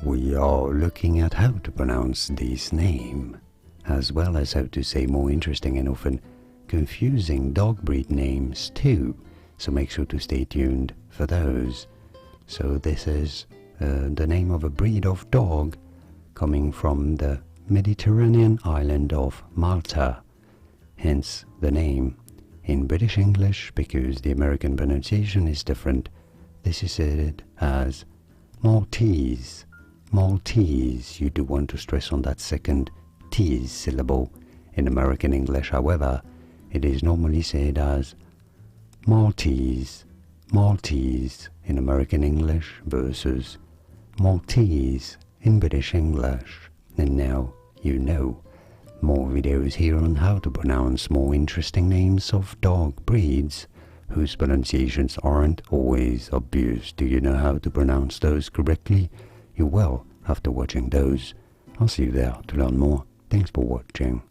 we are looking at how to pronounce this name, as well as how to say more interesting and often confusing dog breed names too, so make sure to stay tuned for those. So this is the name of a breed of dog coming from the Mediterranean island of Malta, hence the name. In British English, because the American pronunciation is different, this is said as Maltese. Maltese. You do want to stress on that second T's syllable. In American English, however, it is normally said as Maltese. Maltese in American English versus Maltese in British English. And now you know. More videos here on how to pronounce more interesting names of dog breeds whose pronunciations aren't always obvious. Do you know how to pronounce those correctly? You will after watching those. I'll see you there to learn more. Thanks for watching.